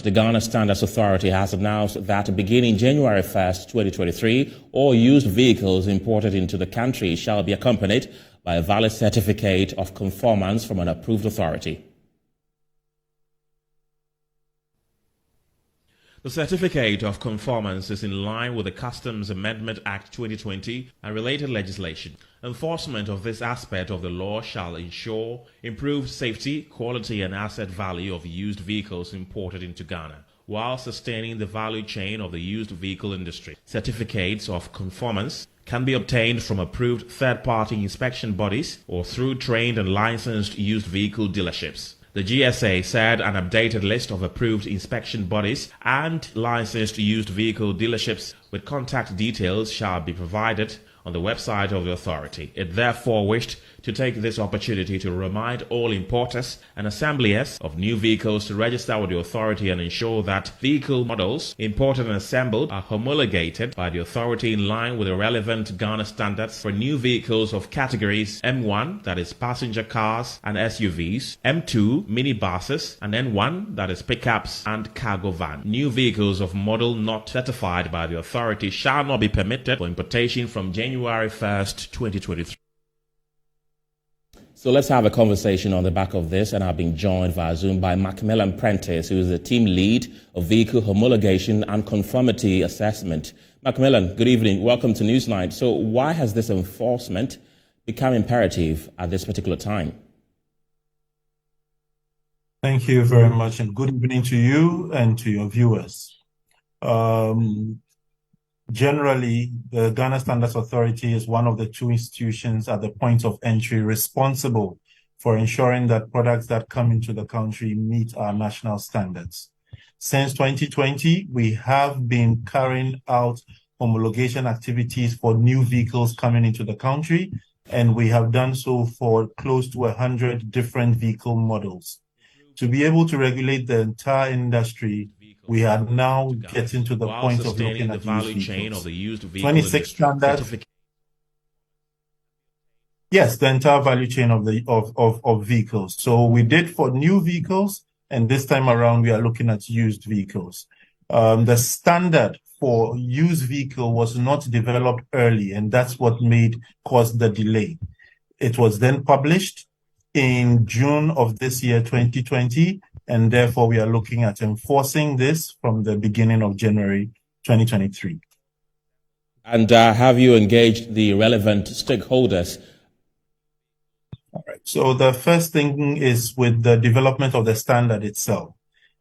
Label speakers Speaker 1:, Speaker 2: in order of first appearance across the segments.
Speaker 1: The Ghana Standards Authority has announced that beginning January 1st, 2023, all used vehicles imported into the country shall be accompanied by a valid certificate of conformance from an approved authority. The Certificate of Conformance is in line with the Customs Amendment Act 2020 and related legislation. Enforcement of this aspect of the law shall ensure improved safety, quality and asset value of used vehicles imported into Ghana, while sustaining the value chain of the used vehicle industry. Certificates of conformance can be obtained from approved third-party inspection bodies or through trained and licensed used vehicle dealerships. The GSA said an updated list of approved inspection bodies and licensed used vehicle dealerships with contact details shall be provided on the website of the authority. It therefore wished to take this opportunity to remind all importers and assembliers of new vehicles to register with the authority and ensure that vehicle models imported and assembled are homologated by the authority in line with the relevant Ghana standards for new vehicles of categories M1, that is passenger cars and SUVs, M2, minibuses, and N1, that is pickups and cargo van. New vehicles of model not certified by the authority shall not be permitted for importation from January 1st, 2023. So let's have a conversation on the back of this, and I've been joined via Zoom by Macmillan Prentice, who is the team lead of Vehicle Homologation and Conformity Assessment. Macmillan, good evening. Welcome to Newsnight. So why has this enforcement become imperative at this particular time?
Speaker 2: Thank you very much, and good evening to you and to your viewers. Generally, the Ghana Standards Authority is one of the two institutions at the point of entry responsible for ensuring that products that come into the country meet our national standards. Since 2020, we have been carrying out homologation activities for new vehicles coming into the country, and we have done so for close to 100 different vehicle models. To be able to regulate the entire industry, we are now getting to the point of looking at the used vehicles. 26 standards. Yes, the entire value chain of vehicles. So we did for new vehicles, and this time around we are looking at used vehicles. The standard for used vehicle was not developed early, and that's what caused the delay. It was then published in June of this year, 2020, and therefore we are looking at enforcing this from the beginning of January 2023. And
Speaker 1: have you engaged the relevant stakeholders?
Speaker 2: All right. So the first thing is with the development of the standard itself.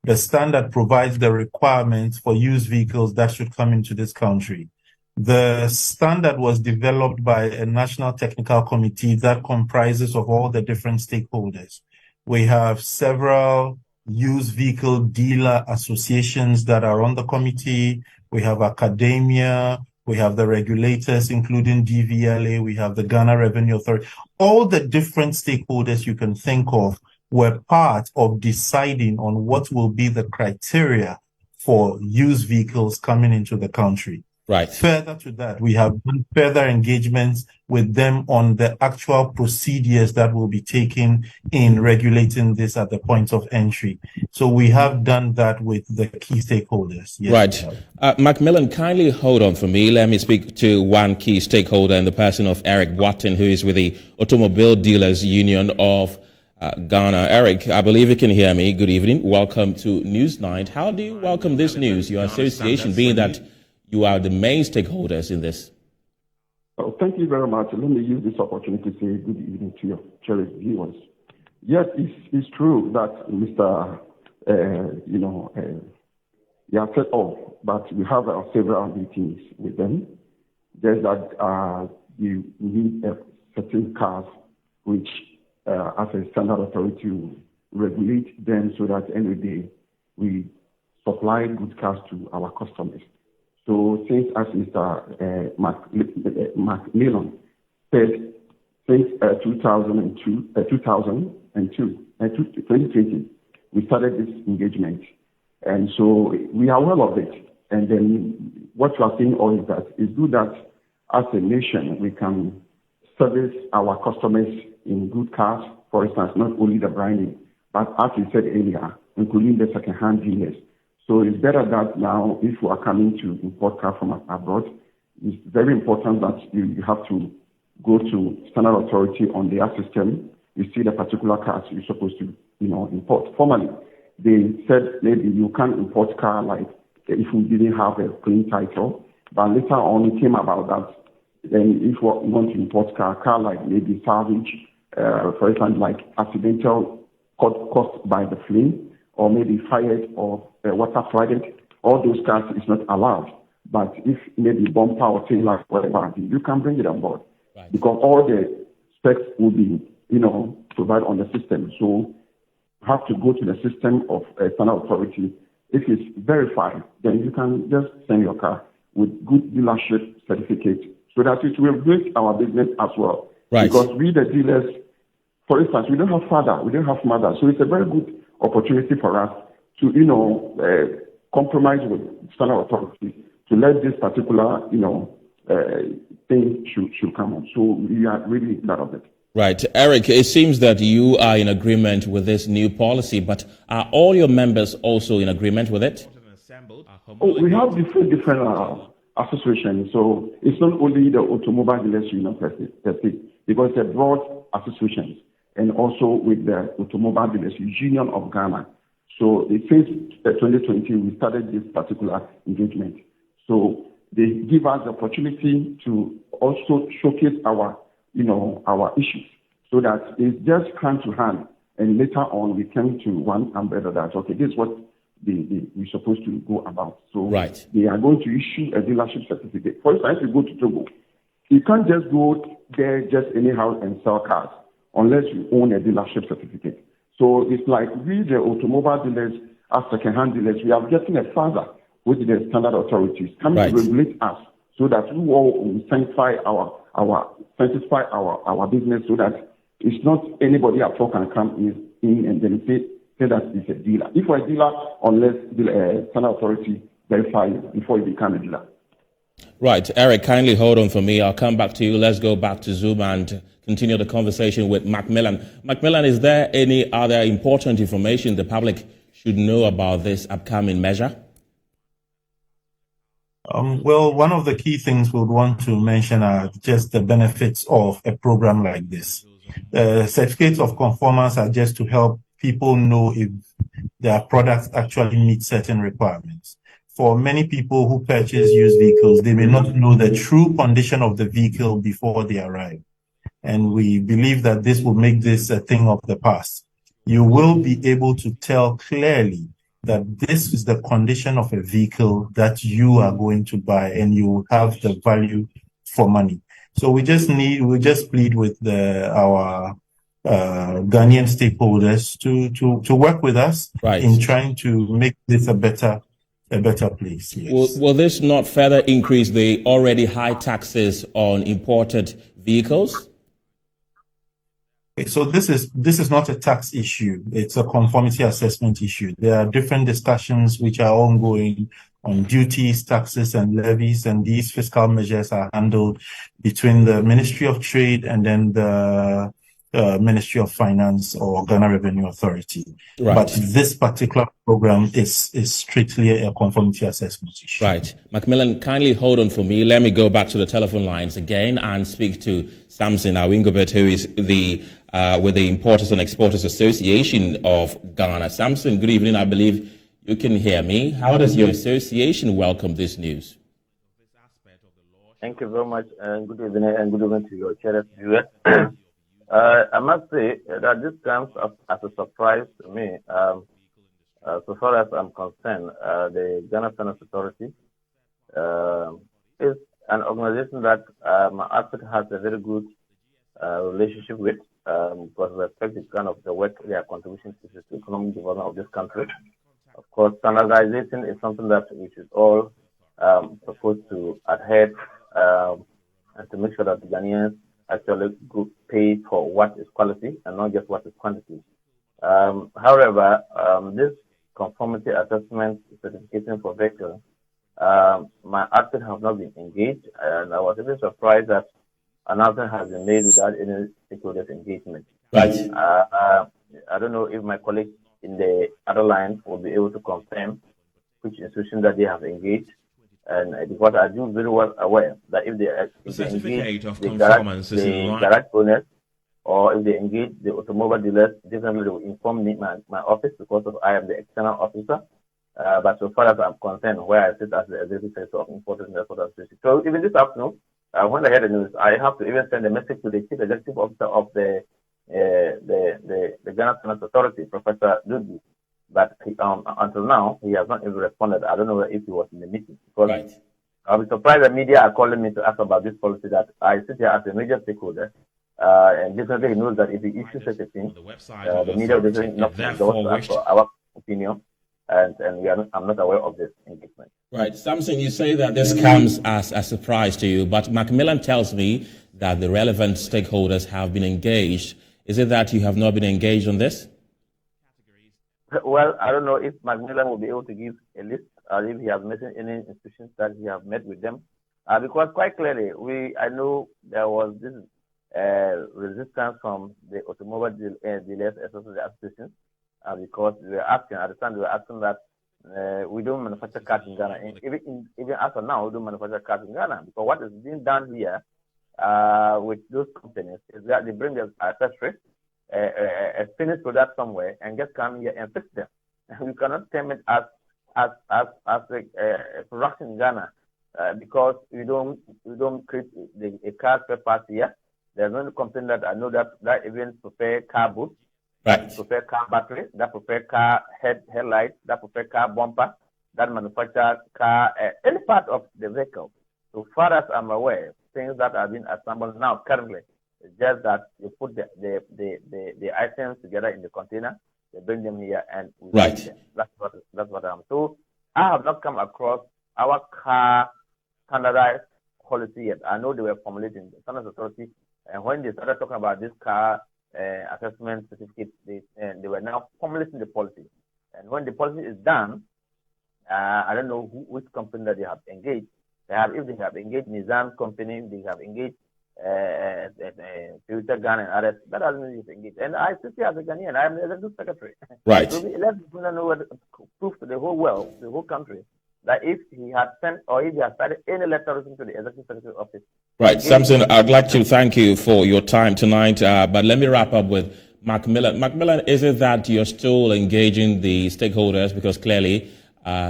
Speaker 2: The standard provides the requirements for used vehicles that should come into this country. The standard was developed by a national technical committee that comprises of all the different stakeholders. We have several used vehicle dealer associations that are on the committee. We have academia, we have the regulators, including DVLA, we have the Ghana Revenue Authority. All the different stakeholders you can think of were part of deciding on what will be the criteria for used vehicles coming into the country.
Speaker 1: Right.
Speaker 2: Further to that, we have done further engagements with them on the actual procedures that will be taken in regulating this at the point of entry. So we have done that with the key stakeholders.
Speaker 1: Yes, right. Macmillan, kindly hold on for me. Let me speak to one key stakeholder in the person of Eric Watton, who is with the Automobile Dealers Union of Ghana. Eric, I believe you can hear me. Good evening. Welcome to Newsnight. How do you welcome this news, your association, being that you are the main stakeholders in this?
Speaker 3: Oh, thank you very much. Let me use this opportunity to say good evening to your cherished viewers. Yes, it's true that Mr. You said all, but we have several meetings with them. There's that you need certain cars which, as a standard authority, to regulate them so that at the end of the day, we supply good cars to our customers. So since, as Mr. Macmillan said, since 2020, we started this engagement. And so we are well of it. And then what you are saying all is that it's good that as a nation, we can service our customers in good cars, for instance, not only the branding, but as you said earlier, including the second-hand dealers, So it's better that now, if you are coming to import car from abroad, it's very important that you have to go to standard authority on their system. You see the particular cars you're supposed to, import. Formerly, they said maybe you can't import car like if you didn't have a clean title. But later on, it came about that then if you want to import car like maybe salvage, for example, like accidental caused by the flame, or maybe fired or water flooded, all those cars is not allowed. But if maybe bumper or tail light, whatever, you can bring it on board. Right. Because all the specs will be, provided on the system. So you have to go to the system of standard authority. If it's verified, then you can just send your car with good dealership certificate so that it will boost our business as well.
Speaker 1: Right.
Speaker 3: Because we, the dealers, for instance, we don't have father, we don't have mother. So it's a very good opportunity for us to, compromise with standard authority to let this particular, thing should come on. So we are really glad of it.
Speaker 1: Right. Eric, it seems that you are in agreement with this new policy, but are all your members also in agreement with it?
Speaker 3: Oh, we have different associations. So it's not only the Automobile Dealers Union per se, because they're broad associations, and also with the Automobile Dealers Union of Ghana. So since 2020, we started this particular engagement. So they give us the opportunity to also showcase our issues, so that it's just hand to hand. And later on, we came to one umbrella that, okay, this is what we're supposed to go about. So
Speaker 1: right.
Speaker 3: They are going to issue a dealership certificate. For instance, if you go to Togo, you can't just go there just anyhow and sell cars unless you own a dealership certificate. So it's like we, the automobile dealers, as second-hand dealers, we are getting a father with the standard authorities coming
Speaker 1: right.
Speaker 3: to regulate us, so that we will sanctify our business, so that it's not anybody at all can come in and then say that it's a dealer. If you're a dealer, unless the standard authority verify you before you become a dealer.
Speaker 1: Right. Eric, kindly hold on for me. I'll come back to you. Let's go back to Zoom and continue the conversation with Macmillan. Macmillan, is there any other important information the public should know about this upcoming measure?
Speaker 2: Well, one of the key things we would want to mention are just the benefits of a program like this. Certificates of conformance are just to help people know if their products actually meet certain requirements. For many people who purchase used vehicles, they may not know the true condition of the vehicle before they arrive. And we believe that this will make this a thing of the past. You will be able to tell clearly that this is the condition of a vehicle that you are going to buy, and you will have the value for money. So we just plead with our Ghanaian stakeholders to work with us right. in trying to make this a better place. Yes.
Speaker 1: Will this not further increase the already high taxes on imported vehicles?
Speaker 2: So this is not a tax issue. It's a conformity assessment issue. There are different discussions which are ongoing on duties, taxes, and levies, and these fiscal measures are handled between the Ministry of Trade and then the Ministry of Finance or Ghana Revenue Authority. Right. But this particular program is strictly a conformity assessment issue.
Speaker 1: Right. Macmillan, kindly hold on for me. Let me go back to the telephone lines again and speak to Samson Awingobet, who is with the Importers and Exporters Association of Ghana. Samson, good evening. I believe you can hear me. How does your association welcome this news?
Speaker 4: Thank you very much, and good evening to your channel viewers. I must say that this comes as a surprise to me. So far as I'm concerned, the Ghana Finance Authority is an organization that my outfit has a very good relationship with, because we respect the kind of the work their contribution to the economic development of this country. Of course, standardization is something that we should all supposed to adhere and to make sure that the Ghanaians actually pay for what is quality and not just what is quantity. However, this conformity assessment certification for vehicles, my outfit have not been engaged, and I was even surprised that announcement has been made without any stakeholders engagement.
Speaker 1: Right.
Speaker 4: I don't know if my colleague in the other line will be able to confirm institution that they have engaged. And because I do very well aware that if they engage
Speaker 1: of conformance is in line.
Speaker 4: garage owners, or if they engage the automobile dealers, definitely they will inform me, my office, because I am the external officer. But so far as I'm concerned, where I sit as the executive secretary of Importation and Export Association. So even this afternoon, when I heard the news, I have to even send a message to the chief executive officer of the Ghana Finance Authority, Professor Dudu. But until now, he has not even responded. I don't know if he was in the meeting. Because
Speaker 5: right.
Speaker 4: I'll be surprised that media are calling me to ask about this policy that I sit here as a major stakeholder. And definitely he knows that if he issues such a thing, the media will definitely not ask for our opinion. And I'm not aware of this engagement.
Speaker 5: Right. Samson, you say that this comes as a surprise to you, but Macmillan tells me that the relevant stakeholders have been engaged. Is it that you have not been engaged on this?
Speaker 4: Well, I don't know if Macmillan will be able to give a list, or if he has mentioned any institutions that he has met with them. Because quite clearly, I know there was this resistance from the automobile dealers association, because we were asking, at the time we were asking that we don't manufacture cars in Ghana. And even as of now, we don't manufacture cars in Ghana, because what is being done here with those companies is that they bring their accessories, a finished product somewhere, and just come here and fix them. And we cannot term it as a production in Ghana, because we don't create a car spare parts here. There's no company that I know that even prepare car boots,
Speaker 5: right,
Speaker 4: prepare car battery, that prepare car headlights, that prepare car bumper, that manufacture car any part of the vehicle. So far as I'm aware, things that are being assembled now currently, it's just that you put the items together in the container, they bring them here, and we
Speaker 5: right.
Speaker 4: them. That's what I'm. So I have not come across our car standardized policy yet. I know they were formulating the standards authority, and when they started talking about this car assessment certificate, they were now formulating the policy. And when the policy is done, I don't know which company that they have engaged. If they have engaged Nizam company, they have engaged Future Ghana and others. That doesn't mean it's engaged. And I sit here as a Ghanaian. I am the executive secretary.
Speaker 5: Right.
Speaker 4: So let people know proof to the whole world, the whole country, that if he had sent or if he had started any letter to the executive secretary office.
Speaker 5: Right. Samson, I'd like to thank you for your time tonight, but let me wrap up with Macmillan. Macmillan, is it that you're still engaging the stakeholders? Because clearly,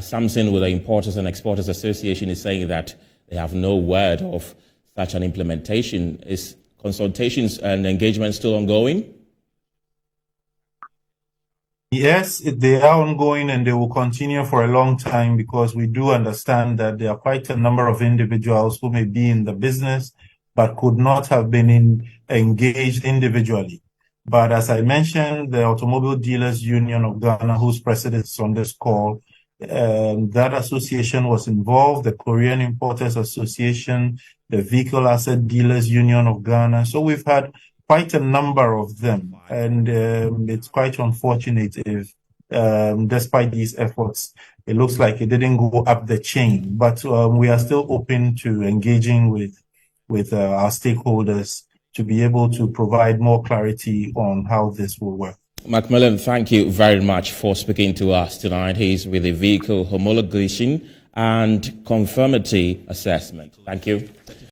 Speaker 5: Samson with the Importers and Exporters Association is saying that they have no word of such an implementation. Is consultations and engagement still ongoing?
Speaker 2: Yes, they are ongoing, and they will continue for a long time, because we do understand that there are quite a number of individuals who may be in the business but could not have been engaged individually. But as I mentioned, the Automobile Dealers Union of Ghana, whose president is on this call, that association was involved, the Korean Importers Association, the Vehicle Asset Dealers Union of Ghana. So we've had quite a number of them, and it's quite unfortunate if, despite these efforts, it looks like it didn't go up the chain. But we are still open to engaging with our stakeholders to be able to provide more clarity on how this will work.
Speaker 5: Macmillan, thank you very much for speaking to us tonight. He's with the Vehicle Homologation and Conformity Assessment. Thank you.